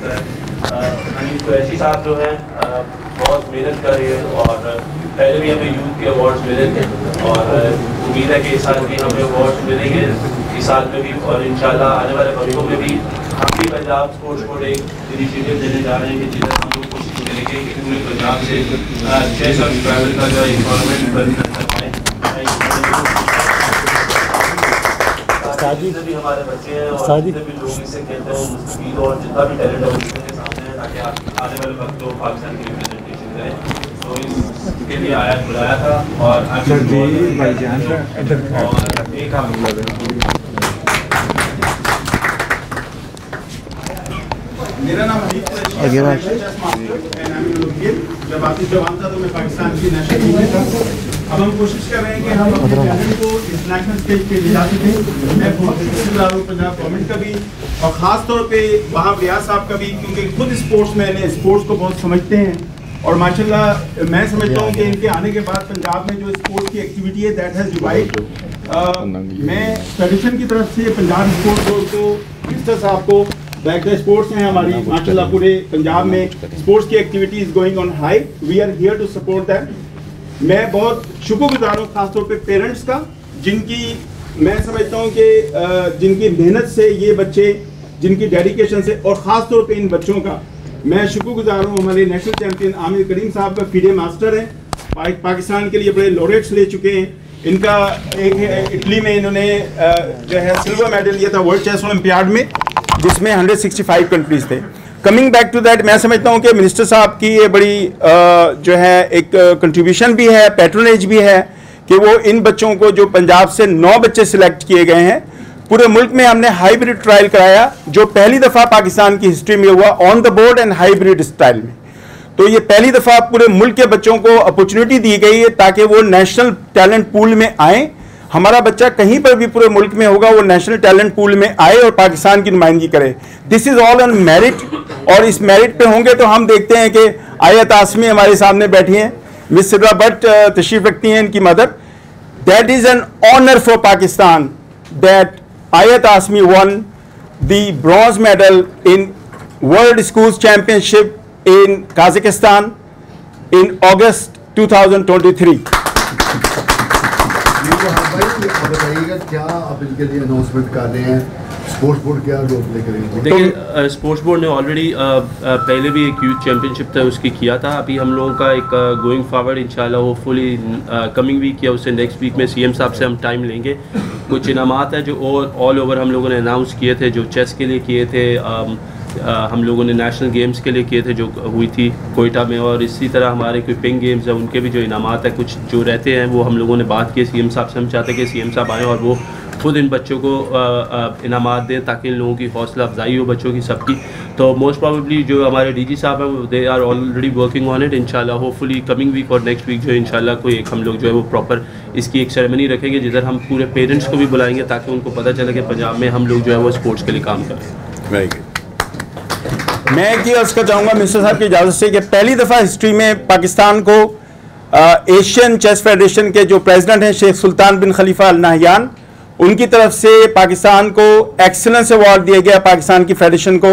सकता है। अनिल कुरैशी साहब जो है बहुत मेहनत कर रहे हैं और पहले भी हमें यूथ के अवार्ड्स मिले थे और उम्मीद है कि इस साल भी हमें अवार्ड्स मिलेंगे इस साल में भी, और इंशाल्लाह आने वाले वक्तों में भी हम भी पंजाब स्पोर्ट्स बोर्ड एक इनिशिएटिव देने जा रहे हैं कि जिधर हम लोग कोशिश करेंगे कि पूरे पंजाब से चेस और ट्रैवल का जो एक टूर्नामेंट बंद कर पाएँ। जितने भी हमारे बच्चे हैं और जितने भी लोग इससे खेलते हैं मुस्तफीद और जितना भी टैलेंट है उसके सामने है ताकि आने वाले वक्त तो पाकिस्तान की रिप्रेजेंटेशन करें। तो इसके लिए आया बुलाया था और मेरा नाम जब आतिश जवान था तो मैं पाकिस्तान की नेशनल टीम में था। अब हम कोशिश कर रहे हैं कि हम अपने टैलेंट को इंटरनेशनल स्टेज पे ले जा सकें। मैं बहुत शुक्रगुजार हूँ पंजाब गवर्नमेंट का भी और ख़ास तौर पे वहाब रियाज साहब का भी, क्योंकि खुद स्पोर्ट्स मैन है, स्पोर्ट्स को बहुत समझते हैं और माशाल्लाह मैं समझता हूँ कि इनके आने के बाद पंजाब में जो स्पोर्ट्स की एक्टिविटी है दैट हैज़ रिवाइव्ड। मैं फेडरेशन की तरफ से पंजाब स्पोर्ट्स बोर्ड को मिनिस्टर साहब को बैक द स्पोर्ट्स हैं हमारी माशाल्लाह पूरे पंजाब में स्पोर्ट्स की activity is going on high, we are here to support that. मैं बहुत शुक्रगुजार हूँ खासतौर पे पेरेंट्स का, जिनकी मैं समझता हूँ कि जिनकी मेहनत से ये बच्चे, जिनकी डेडिकेशन से, और ख़ास तौर पे इन बच्चों का मैं शुक्रगुजार हूँ। हमारे नेशनल चैंपियन आमिर करीम साहब का फीडे मास्टर हैं, पाकिस्तान के लिए बड़े लॉरेट्स ले चुके हैं। इनका एक इटली में इन्होंने जो है सिल्वर मेडल लिया था वर्ल्ड चेस ओलंपियाड में, जिसमें 165 कंट्रीज थे। कमिंग बैक टू दैट, मैं समझता हूँ कि मिनिस्टर साहब की ये बड़ी जो है एक कंट्रीब्यूशन भी है, पैट्रोनेज भी है कि वो इन बच्चों को, जो पंजाब से 9 बच्चे सिलेक्ट किए गए हैं, पूरे मुल्क में हमने हाइब्रिड ट्रायल कराया जो पहली दफ़ा पाकिस्तान की हिस्ट्री में हुआ, on the board and hybrid style में। तो ये पहली दफ़ा पूरे मुल्क के बच्चों को अपॉर्चुनिटी दी गई है ताकि वो नेशनल टैलेंट पूल में आए। हमारा बच्चा कहीं पर भी पूरे मुल्क में होगा वो नेशनल टैलेंट पूल में आए और पाकिस्तान की नुमाइंदगी करे। This is all on merit, और इस मेरिट पे होंगे तो हम देखते हैं कि आयत आसमी हमारे सामने बैठी हैं, मिस सिद्रा भट्ट तशरीफ रखती हैं, इनकी mother. That is an honour for Pakistan that Ayat Asmi won the bronze medal in world schools championship in Kazakhstan in August 2023। बताइएगा क्या आप इनके लिए अनाउंसमेंट कर रहे हैं, स्पोर्ट्स बोर्ड क्या रोल प्ले करेंगे? देखिए, स्पोर्ट्स बोर्ड ने ऑलरेडी पहले भी एक यूथ चैंपियनशिप था उसकी किया था। अभी हम लोगों का एक गोइंग फॉरवर्ड इंशाल्लाह होपफुली कमिंग वीक या उससे नेक्स्ट वीक में सीएम साहब से हम टाइम लेंगे। कुछ इनामात है जो ऑल ओवर हम लोगों ने अनाउंस किए थे, जो चेस के लिए किए थे, हम लोगों ने नेशनल गेम्स के लिए किए थे जो हुई थी कोयटा में, और इसी तरह हमारे कोई पिंग गेम्स है उनके भी जो इनामात है कुछ जो रहते हैं वो हम लोगों ने बात की सीएम साहब से। हम चाहते हैं कि सीएम साहब आएँ और वो खुद इन बच्चों को इनामात दें ताकि इन लोगों की हौसला अफजाई हो बच्चों की सबकी। तो मोस्ट प्रोबेबली जो हमारे डीजी साहब हैं they are already working on it. इंशाल्लाह होपफुली कमिंग वीक और नेक्स्ट वीक जो है इंशाल्लाह कोई एक हम लोग जो है वो प्रॉपर इसकी एक सेरेमनी रखेंगे जिधर हम पूरे पेरेंट्स को भी बुलाएंगे ताकि उनको पता चले कि पंजाब में हम लोग जो है वो स्पोर्ट्स के लिए काम कर रहे हैं। मैं एक ही अर्ज कर चाहूँगा मिनिस्टर साहब की इजाज़त से कि पहली दफ़ा हिस्ट्री में पाकिस्तान को एशियन चेस फेडरेशन के जो प्रेसिडेंट हैं शेख सुल्तान बिन खलीफा अल नाहयान, उनकी तरफ से पाकिस्तान को एक्सीलेंस अवार्ड दिया गया पाकिस्तान की फेडरेशन को।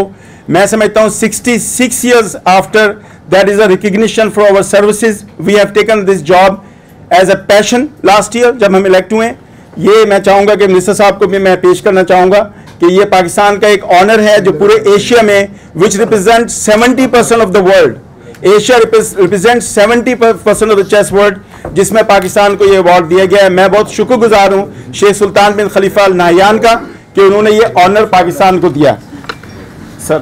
मैं समझता हूँ 66 years after that is a recognition for our services. We have taken this job as a passion last year जब हम इलेक्ट हुए। ये मैं चाहूँगा कि मिनिस्टर साहब को भी मैं पेश करना चाहूँगा कि ये पाकिस्तान का एक ऑनर है जो पूरे एशिया में, which represent 70% of the world, Asia represent 70% of the chess world, जिसमें पाकिस्तान को ये अवार्ड दिया गया है। मैं बहुत शुक्रगुजार हूँ शेख सुल्तान बिन खलीफा अल नाहयान का कि उन्होंने ये ऑनर पाकिस्तान को दिया। सर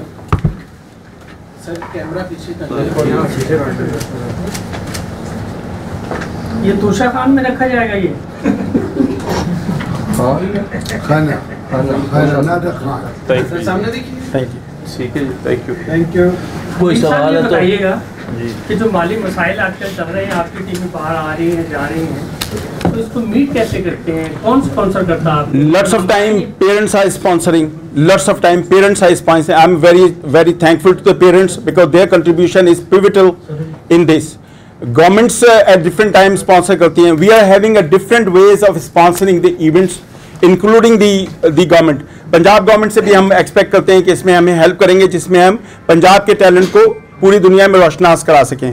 कैमरा पीछे ये तोशा खान में रखा जाएगा, ये सामने देखिए। ठीक है, थैंक यू। Thank you. कोई सवाल है तो बताइएगा कि जो माली मसाइल आजकल चल रहे हैं, आपकी टीमें बाहर आ रही हैं, जा रही हैं, तो इसको मीट कैसे करते हैं? कौन स्पॉन्सर करता है? Lots of time parents are sponsoring. Lots of time parents are sponsoring. I'm very thankful to the parents because their contribution is pivotal in this. Governments at different times sponsor करती हैं. We are having a different ways of sponsoring the events. Including the government. Punjab government से भी हम expect करते हैं कि इसमें हमें हेल्प करेंगे, जिसमें हम पंजाब के टैलेंट को पूरी दुनिया में रोशनास करा सकें।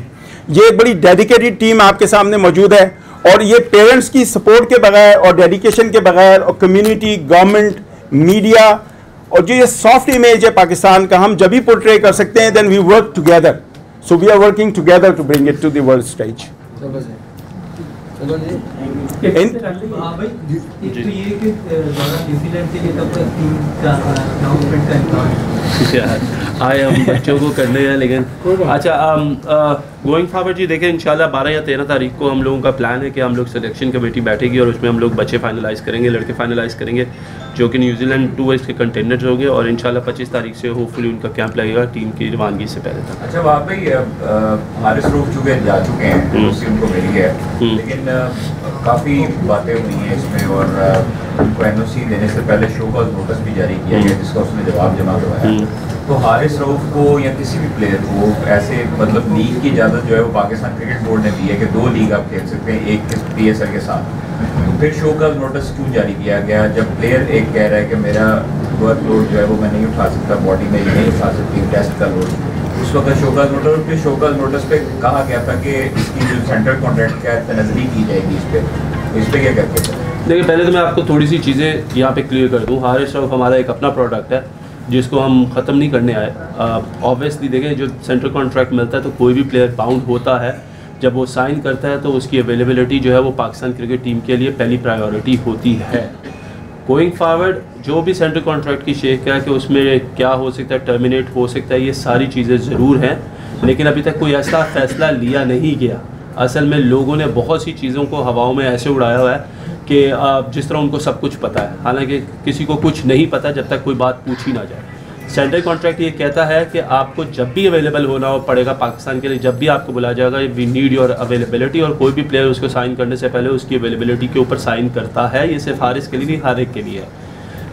ये एक बड़ी डेडिकेटेड टीम आपके सामने मौजूद है, और ये पेरेंट्स की सपोर्ट के बगैर और डेडिकेशन के बगैर और कम्युनिटी, गवर्नमेंट, मीडिया और जो ये सॉफ्ट इमेज है पाकिस्तान का, हम जब भी पोर्ट्रे कर सकते हैं, then we work together. So we are working together to bring it to the world stage. आए हम बच्चों को करने हैं, लेकिन अच्छा गोइंग फॉरवर्ड जी देखें, इंशाल्लाह 12 या 13 तारीख को हम लोगों का प्लान है कि हम लोग सिलेक्शन कमेटी बैठेगी और उसमें हम लोग बच्चे फाइनलाइज़ करेंगे, लड़के फाइनलाइज़ करेंगे, जो कि न्यूजीलैंड टूर्स के कंटेंडर्स होंगे, और इंशाल्लाह 25 तारीख से होपफुली उनका कैंप लगेगा टीम की रवानगी से पहले तक। अच्छा वहाँ पे हारिस रऊफ चुके जा चुके हैं, उससे उनको मिली है, लेकिन काफ़ी बातें हुई हैं इसमें, और उनको एनओसी देने से पहले शो कॉज नोटिस भी जारी किया गया, जिसका उसने जवाब जमा करवाया। तो हारिस रऊफ को या किसी भी प्लेयर को ऐसे मतलब लीग की इजाज़त जो है वो पाकिस्तान क्रिकेट बोर्ड ने दी है कि 2 लीग आप खेल सकते हैं, एक PSL के साथ, तो फिर शो का नोटिस क्यों जारी किया गया जब प्लेयर एक कह रहा है कि मेरा वर्कलोड जो है वो मैं नहीं उठा सकता, बॉडी में नहीं उठा सकती टेस्ट का लोड, उस वक्त शो का नोटिस, और फिर शो का नोटिस पे कहा गया था कि इसकी जो सेंट्रल कॉन्ट्रैक्ट का तनज़री की जाएगी इस पर क्या करके। देखिए पहले तो मैं आपको थोड़ी सी चीज़ें यहाँ पे क्लियर कर दूँ। हारिस रऊफ हमारा एक अपना प्रोडक्ट है जिसको हम ख़त्म नहीं करने आए। ऑब्वियसली देखें, जो सेंट्रल कॉन्ट्रैक्ट मिलता है तो कोई भी प्लेयर बाउंड होता है, जब वो साइन करता है तो उसकी अवेलेबिलिटी जो है वो पाकिस्तान क्रिकेट टीम के लिए पहली प्रायोरिटी होती है। गोइंग फॉरवर्ड जो भी सेंट्रल कॉन्ट्रैक्ट की शेख है कि उसमें क्या हो सकता है, टर्मिनेट हो सकता है, ये सारी चीज़ें ज़रूर हैं, लेकिन अभी तक कोई ऐसा फ़ैसला लिया नहीं गया। असल में लोगों ने बहुत सी चीज़ों को हवाओं में ऐसे उड़ाया हुआ है कि जिस तरह उनको सब कुछ पता है, हालांकि किसी को कुछ नहीं पता जब तक कोई बात पूछी ना जाए। सेंट्रल कॉन्ट्रैक्ट ये कहता है कि आपको जब भी अवेलेबल होना हो पड़ेगा पाकिस्तान के लिए, जब भी आपको बुलाया जाएगा, वी नीड योर अवेलेबिलिटी, और कोई भी प्लेयर उसको साइन करने से पहले उसकी अवेलेबिलिटी के ऊपर साइन करता है। ये सिर्फ हारिस के लिए नहीं, हर एक के लिए है।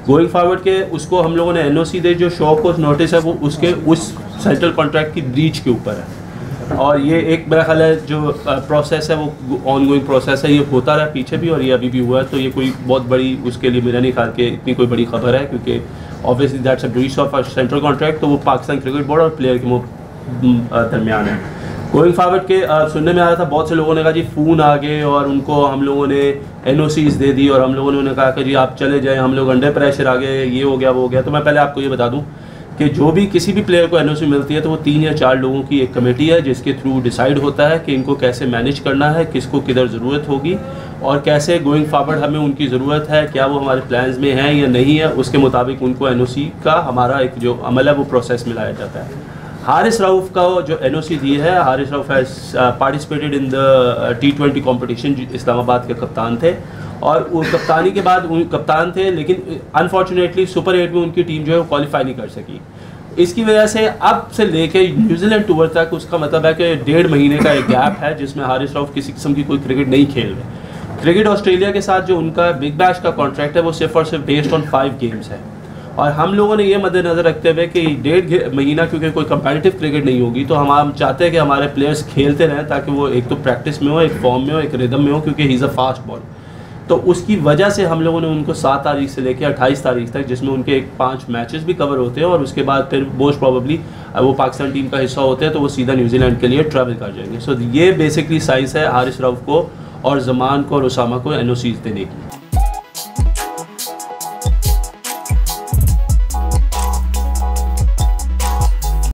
गोइंग फॉरवर्ड के उसको हम लोगों ने NOC दे, जो शो कोर्स नोटिस है वो उसके उस सेंट्रल कॉन्ट्रैक्ट की ब्रीच के ऊपर है, और ये एक मेरा ख्याल है जो प्रोसेस है वो ऑन गोइंग प्रोसेस है, ये होता रहा पीछे भी और ये अभी भी हुआ है, तो ये कोई बहुत बड़ी उसके लिए मेरा नहीं ख्याल कि इतनी कोई बड़ी खबर है, क्योंकि obviously that's a breach of central contract, तो वो पाकिस्तान क्रिकेट बोर्ड और प्लेयर के दरमियान है। गोइंग फॉरवर्ड के सुनने में आ रहा था, बहुत से लोगों ने कहा जी फ़ोन आ गए और उनको हम लोगों ने NOCs दे दी, और हम लोगों ने उन्हें कहा कि जी आप चले जाएँ, हम लोग अंडर प्रेशर आ गए, ये हो गया वो हो गया। तो मैं पहले आपको ये बता दूँ कि जो भी किसी भी प्लेयर को NOC मिलती है तो वो 3 या 4 लोगों की एक कमेटी है जिसके थ्रू डिसाइड होता है कि इनको कैसे मैनेज करना है, किसको किधर ज़रूरत होगी, और कैसे गोइंग फॉरवर्ड हमें उनकी ज़रूरत है, क्या वो हमारे प्लान्स में हैं या नहीं है, उसके मुताबिक उनको NOC का हमारा एक जो अमल है वो प्रोसेस में लाया जाता है। हारिस रऊफ का जो NOC दी है, Haris Rauf has participated in the T20 competition, Islamabad के कप्तान थे, और वो कप्तानी के बाद कप्तान थे, लेकिन अनफॉर्चुनेटली सुपर 8 में उनकी टीम जो है वो क्वालिफाई नहीं कर सकी। इसकी वजह से अब से लेके न्यूजीलैंड टूर तक उसका मतलब है कि 1.5 महीने का एक गैप है जिसमें हारिस रऊफ किसी किस्म की कोई क्रिकेट नहीं खेल रहे। क्रिकेट ऑस्ट्रेलिया के साथ जो उनका बिग बैश का कॉन्ट्रैक्ट है वो सिर्फ और सिर्फ बेस्ड ऑन 5 गेम्स है, और हम लोगों ने ये मद्देनज़र रखते हुए कि 1.5 महीना क्योंकि कोई कंपेटिटिव क्रिकेट नहीं होगी, तो हम चाहते हैं कि हमारे प्लेयर्स खेलते रहें ताकि वो एक तो प्रैक्टिस में हो, एक फॉर्म में हो, एक रिदम में हो, क्योंकि he is a fast ball. तो उसकी वजह से हम लोगों ने उनको 7 तारीख से लेकर 28 तारीख तक, जिसमें उनके 5 मैचेस भी कवर होते हैं, और उसके बाद फिर मोस्ट प्रॉबेबली वो पाकिस्तान टीम का हिस्सा होते हैं, तो वो सीधा न्यूजीलैंड के लिए ट्रैवल कर जाएंगे। सो ये बेसिकली साइंस है हारिस रऊफ को और जमान को और उसामा को NOCs देने की।